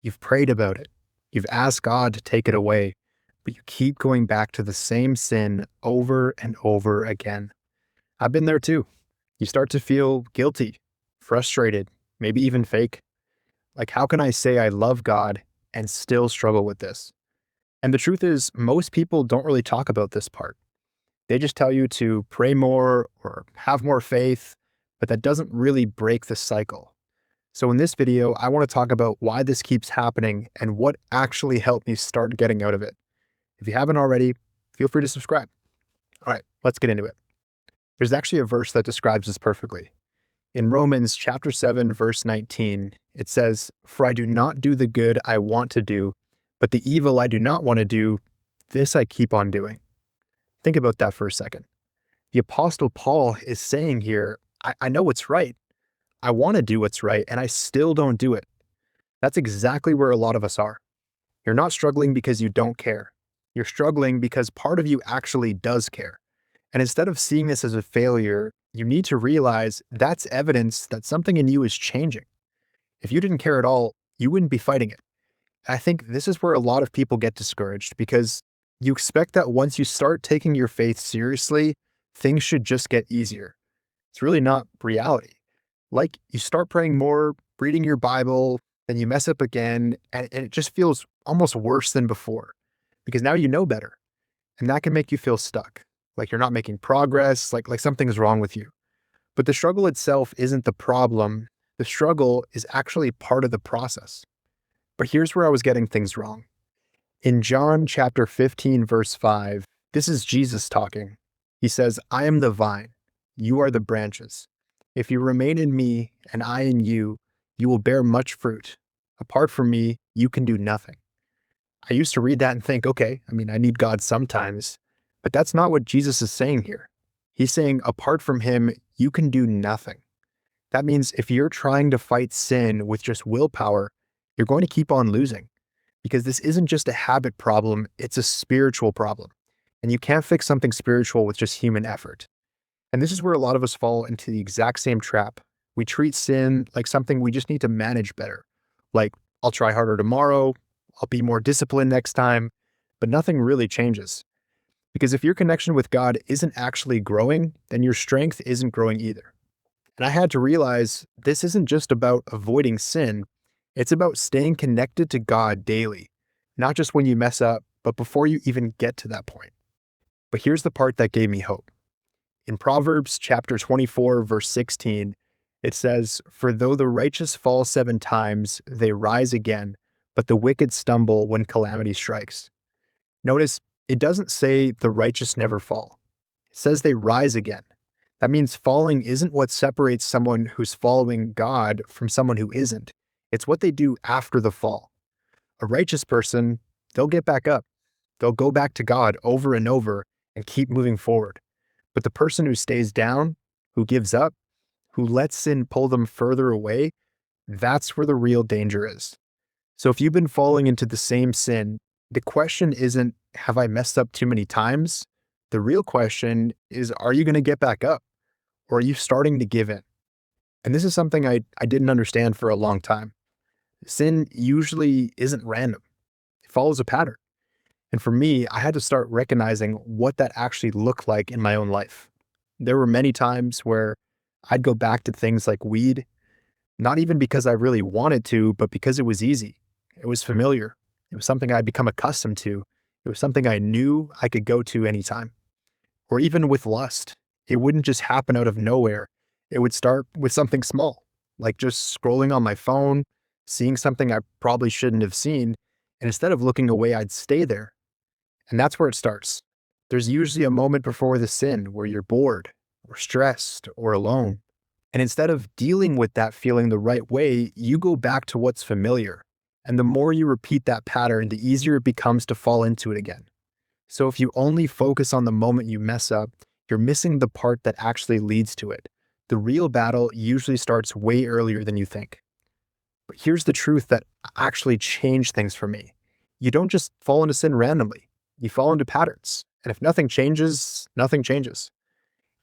You've prayed about it. You've asked God to take it away, but you keep going back to the same sin over and over again. I've been there too. You start to feel guilty, frustrated, maybe even fake. Like, how can I say I love God and still struggle with this? And the truth is, most people don't really talk about this part. They just tell you to pray more or have more faith, but that doesn't really break the cycle. So in this video, I want to talk about why this keeps happening and what actually helped me start getting out of it. If you haven't already, feel free to subscribe. All right, let's get into it. There's actually a verse that describes this perfectly. In Romans chapter 7, verse 19, it says, "For I do not do the good I want to do, but the evil I do not want to do, this I keep on doing." Think about that for a second. The Apostle Paul is saying here, I know what's right. I want to do what's right, and I still don't do it. That's exactly where a lot of us are. You're not struggling because you don't care. You're struggling because part of you actually does care. And instead of seeing this as a failure, you need to realize that's evidence that something in you is changing. If you didn't care at all, you wouldn't be fighting it. I think this is where a lot of people get discouraged because you expect that once you start taking your faith seriously, things should just get easier. It's really not reality. Like, you start praying more, reading your Bible, then you mess up again, and it just feels almost worse than before because now you know better. And that can make you feel stuck, like you're not making progress, like something's wrong with you. But the struggle itself isn't the problem. The struggle is actually part of the process. But here's where I was getting things wrong. In John chapter 15, verse 5, this is Jesus talking. He says, "I am the vine, you are the branches. If you remain in me and I in you, you will bear much fruit. Apart from me, you can do nothing." I used to read that and think, okay, I need God sometimes, but that's not what Jesus is saying here. He's saying, apart from him, you can do nothing. That means if you're trying to fight sin with just willpower, you're going to keep on losing because this isn't just a habit problem, it's a spiritual problem. And you can't fix something spiritual with just human effort. And this is where a lot of us fall into the exact same trap. We treat sin like something we just need to manage better. Like, I'll try harder tomorrow, I'll be more disciplined next time, but nothing really changes. Because if your connection with God isn't actually growing, then your strength isn't growing either. And I had to realize this isn't just about avoiding sin, it's about staying connected to God daily, not just when you mess up, but before you even get to that point. But here's the part that gave me hope. In Proverbs chapter 24, verse 16, it says, "For though the righteous fall 7 times, they rise again, but the wicked stumble when calamity strikes." Notice, it doesn't say the righteous never fall. It says they rise again. That means falling isn't what separates someone who's following God from someone who isn't. It's what they do after the fall. A righteous person, they'll get back up. They'll go back to God over and over and keep moving forward. But the person who stays down, who gives up, who lets sin pull them further away, that's where the real danger is. So if you've been falling into the same sin, the question isn't, have I messed up too many times? The real question is, are you going to get back up? Or are you starting to give in? And this is something I didn't understand for a long time. Sin usually isn't random. It follows a pattern. And for me, I had to start recognizing what that actually looked like in my own life. There were many times where I'd go back to things like weed, not even because I really wanted to, but because it was easy. It was familiar. It was something I'd become accustomed to. It was something I knew I could go to anytime. Or even with lust, it wouldn't just happen out of nowhere. It would start with something small, like just scrolling on my phone, seeing something I probably shouldn't have seen, and instead of looking away, I'd stay there. And that's where it starts. There's usually a moment before the sin where you're bored or stressed or alone. And instead of dealing with that feeling the right way, you go back to what's familiar. And the more you repeat that pattern, the easier it becomes to fall into it again. So if you only focus on the moment you mess up, you're missing the part that actually leads to it. The real battle usually starts way earlier than you think. But here's the truth that actually changed things for me. You don't just fall into sin randomly. You fall into patterns. And if nothing changes, nothing changes.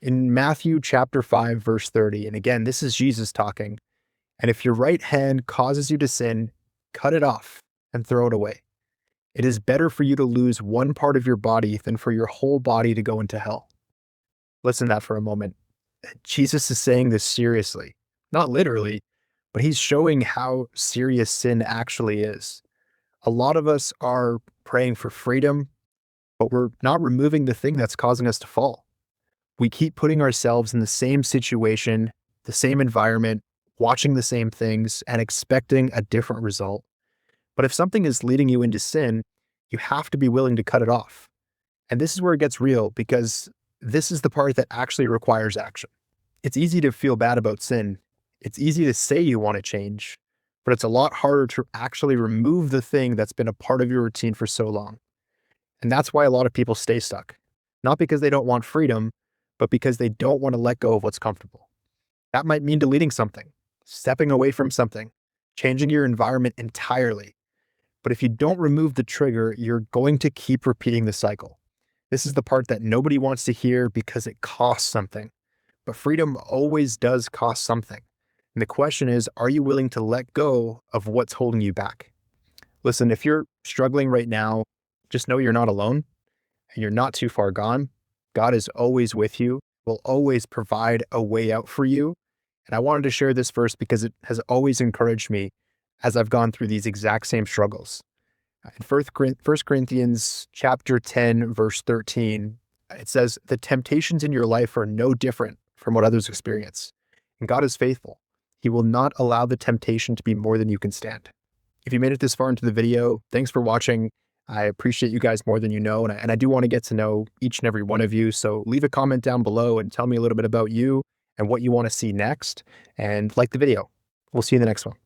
In Matthew chapter 5, verse 30, and again, this is Jesus talking, "And if your right hand causes you to sin, cut it off and throw it away. It is better for you to lose one part of your body than for your whole body to go into hell. Listen to that for a moment. Jesus is saying this seriously, not literally, but he's showing how serious sin actually is. A lot of us are praying for freedom, but we're not removing the thing that's causing us to fall. We keep putting ourselves in the same situation, the same environment, watching the same things, and expecting a different result. But if something is leading you into sin, you have to be willing to cut it off. And this is where it gets real, because this is the part that actually requires action. It's easy to feel bad about sin. It's easy to say you want to change, but it's a lot harder to actually remove the thing that's been a part of your routine for so long. And that's why a lot of people stay stuck. Not because they don't want freedom, but because they don't want to let go of what's comfortable. That might mean deleting something, stepping away from something, changing your environment entirely. But if you don't remove the trigger, you're going to keep repeating the cycle. This is the part that nobody wants to hear because it costs something. But freedom always does cost something. And the question is, are you willing to let go of what's holding you back? Listen, if you're struggling right now, just know you're not alone and you're not too far gone. God is always with you, will always provide a way out for you. And I wanted to share this verse because it has always encouraged me as I've gone through these exact same struggles. In 1 Corinthians chapter 10, verse 13, it says, the temptations in your life are no different from what others experience. And God is faithful. He will not allow the temptation to be more than you can stand. If you made it this far into the video, thanks for watching. I appreciate you guys more than you know, and I do want to get to know each and every one of you. So leave a comment down below and tell me a little bit about you and what you want to see next, and like the video. We'll see you in the next one.